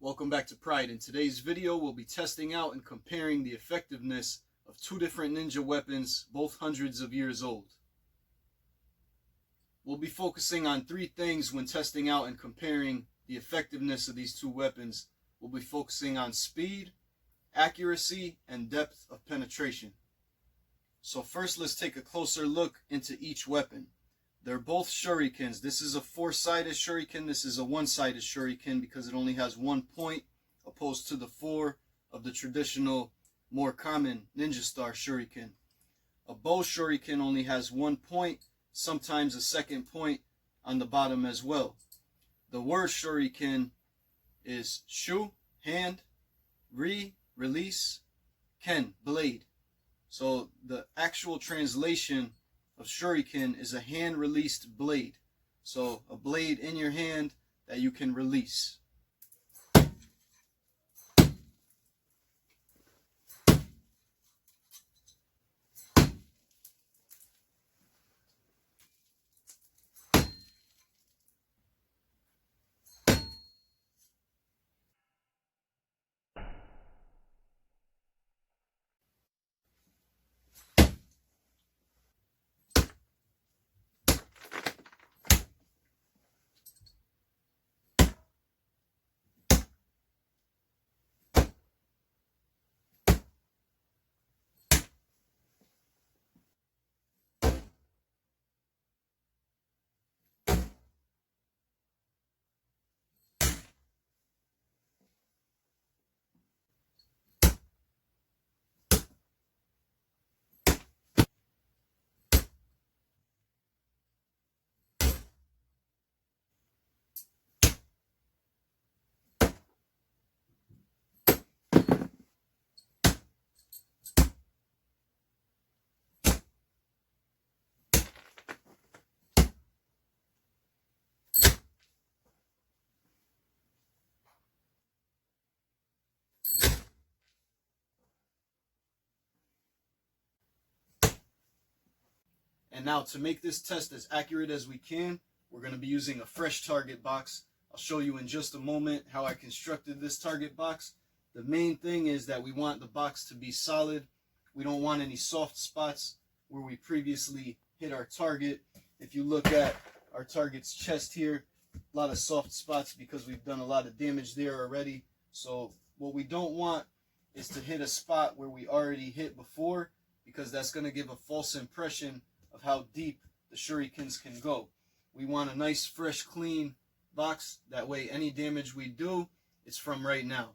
Welcome back to Pride. In today's video, we'll be testing out and comparing the effectiveness of two different ninja weapons, both hundreds of years old. We'll be focusing on three things when testing out and comparing the effectiveness of these two weapons. We'll be focusing on speed, accuracy, and depth of penetration. So first, let's take a closer look into each weapon. They're both shurikens. This is a four-sided shuriken. This is a one-sided shuriken because it only has one point, opposed to the four of the traditional, more common ninja star shuriken. A bow shuriken only has one point, sometimes a second point on the bottom as well. The word shuriken is shu, hand, release, ken, blade. So the actual translation of shuriken is a hand-released blade. So a blade in your hand that you can release. And now to make this test as accurate as we can, we're going to be using a fresh target box. I'll show you in just a moment how I constructed this target box. The main thing is that we want the box to be solid. We don't want any soft spots where we previously hit our target. If you look at our target's chest here, a lot of soft spots because we've done a lot of damage there already. So what we don't want is to hit a spot where we already hit before, because that's going to give a false impression of how deep the shurikens can go. We want a nice, fresh, clean box. That way any damage we do, it's from right now.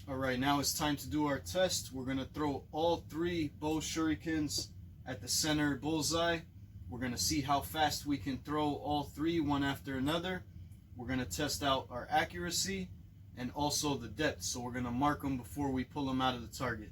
Alright, now it's time to do our test. We're going to throw all three bow shurikens at the center bullseye. We're going to see how fast we can throw all three one after another. We're going to test out our accuracy and also the depth. So we're going to mark them before we pull them out of the target.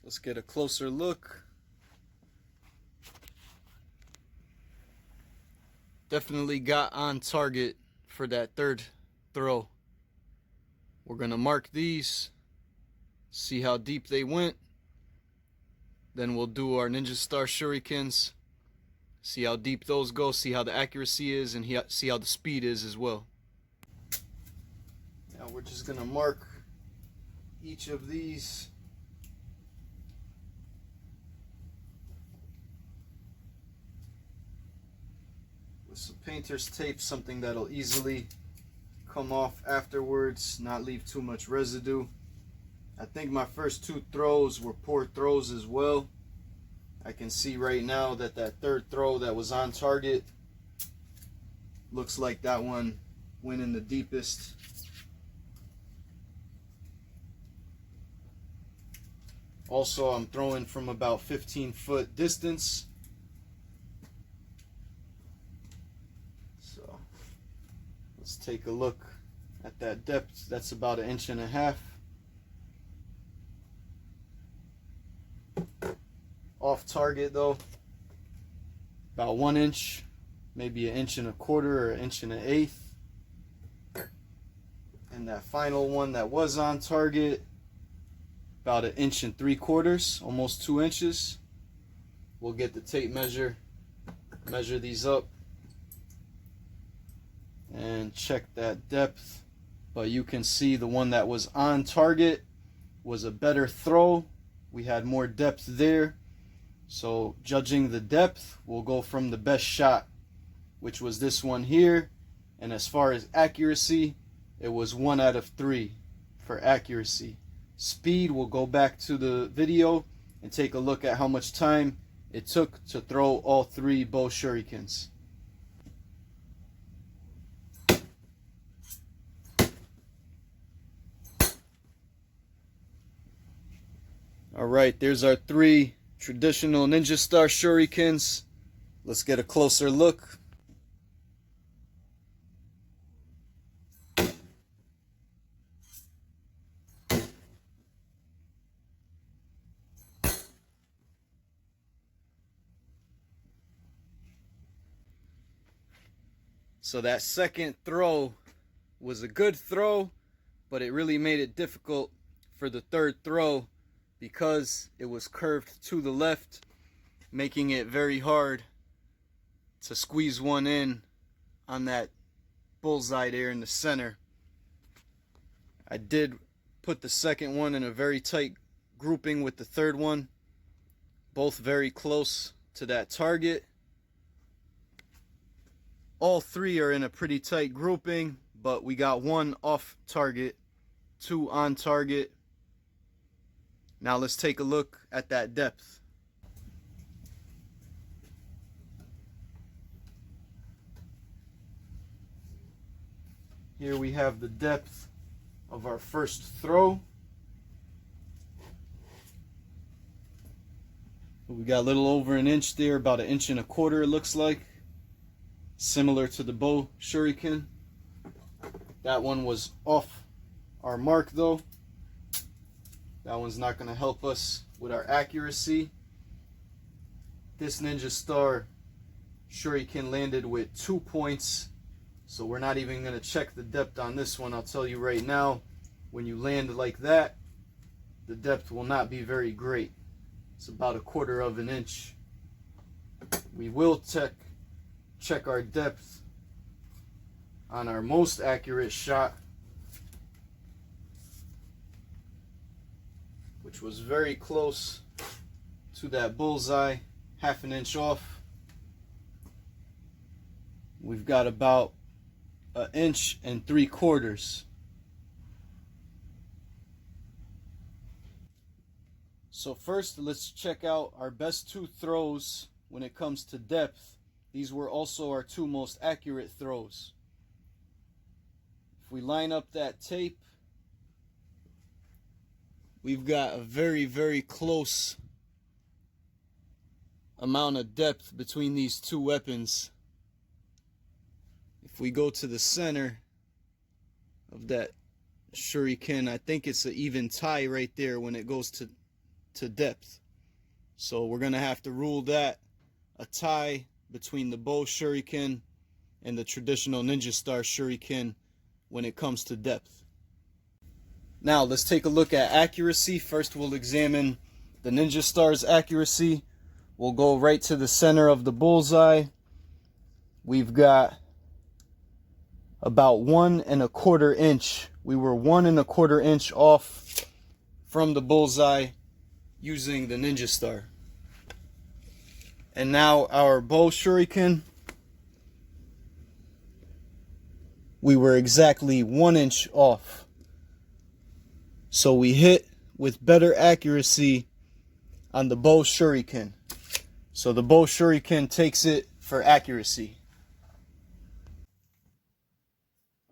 Let's get a closer look. Definitely got on target for that third throw. We're going to mark these, see how deep they went. Then we'll do our Ninja Star Shurikens, see how deep those go, see how the accuracy is, and see how the speed is as well. Now we're just going to mark each of these. With some painter's tape, something that'll easily come off afterwards, not leave too much residue. I think my first two throws were poor throws as well. I can see right now that that third throw that was on target looks like that one went in the deepest. Also, I'm throwing from about 15-foot distance. Let's take a look at that depth. That's about 1.5 inches. Off target though, about 1 inch, maybe 1.25 inches or 1 1/8 inches. And that final one that was on target, about 1.75 inches, almost 2 inches. We'll get the tape measure these up and check that depth. But you can see the one that was on target was a better throw. We had more depth there. So judging the depth, we'll go from the best shot, which was this one here. And as far as accuracy, it was 1 out of 3 for accuracy. Speed, we'll go back to the video and take a look at how much time it took to throw all 3 bow shurikens. Alright, there's our 3 traditional Ninja Star Shurikens. Let's get a closer look. So that second throw was a good throw, but it really made it difficult for the third throw because it was curved to the left, making it very hard to squeeze one in on that bullseye there in the center. I did put the second one in a very tight grouping with the third one, both very close to that target. All 3 are in a pretty tight grouping, but we got 1 off target, 2 on target. Now let's take a look at that depth. Here we have the depth of our first throw. We got a little over 1 inch there, about 1.25 inches it looks like. Similar to the bow shuriken. That one was off our mark though. That one's not going to help us with our accuracy. This Ninja Star Shuriken landed with 2 points, so we're not even going to check the depth on this one. I'll tell you right now, when you land like that, the depth will not be very great. It's about 1/4 inch. We will check our depth on our most accurate shot, which was very close to that bullseye, 1/2 inch off. We've got about 1.75 inches. So first, let's check out our best two throws when it comes to depth. These were also our two most accurate throws. If we line up that tape, we've got a very, very close amount of depth between these two weapons. If we go to the center of that Shuriken, I think it's an even tie right there when it goes to depth. So we're going to have to rule that a tie between the bow Shuriken and the traditional Ninja Star Shuriken when it comes to depth. Now let's take a look at accuracy. First we'll examine the Ninja Star's accuracy. We'll go right to the center of the bullseye. We've got about 1 1/4 inch. We were 1 1/4 inch off from the bullseye using the Ninja Star. And now our bow Shuriken, we were exactly 1 inch off. So we hit with better accuracy on the bow Shuriken. So the bow Shuriken takes it for accuracy.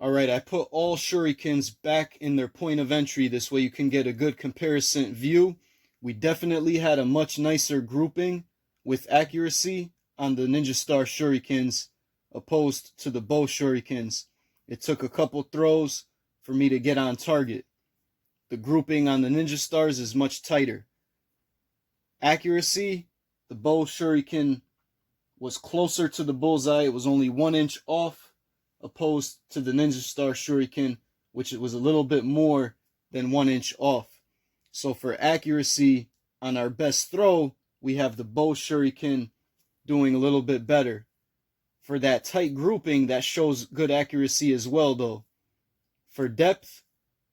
Alright, I put all Shurikens back in their point of entry. This way you can get a good comparison view. We definitely had a much nicer grouping with accuracy on the Ninja Star Shurikens opposed to the bow Shurikens. It took a couple throws for me to get on target. The grouping on the Ninja Stars is much tighter. Accuracy, the bow Shuriken was closer to the bullseye. It was only 1 inch off, opposed to the Ninja Star Shuriken, which it was a little bit more than 1 inch off. So for accuracy on our best throw, we have the bow Shuriken doing a little bit better. For that tight grouping, that shows good accuracy as well though. For depth,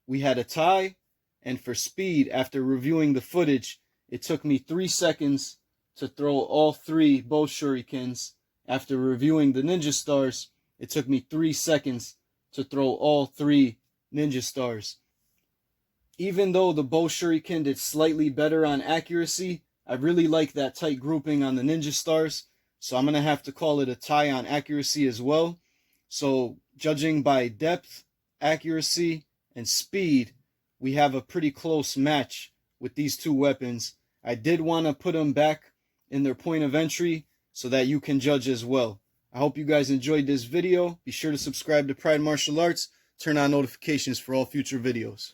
we had a tie, and for speed, after reviewing the footage, it took me 3 seconds to throw all 3 bow Shurikens. After reviewing the Ninja Stars, it took me 3 seconds to throw all 3 Ninja Stars. Even though the bow Shuriken did slightly better on accuracy, I really like that tight grouping on the Ninja Stars, so I'm going to have to call it a tie on accuracy as well. So judging by depth, accuracy, and speed, we have a pretty close match with these two weapons. I did want to put them back in their point of entry so that you can judge as well. I hope you guys enjoyed this video. Be sure to subscribe to Pride Martial Arts. Turn on notifications for all future videos.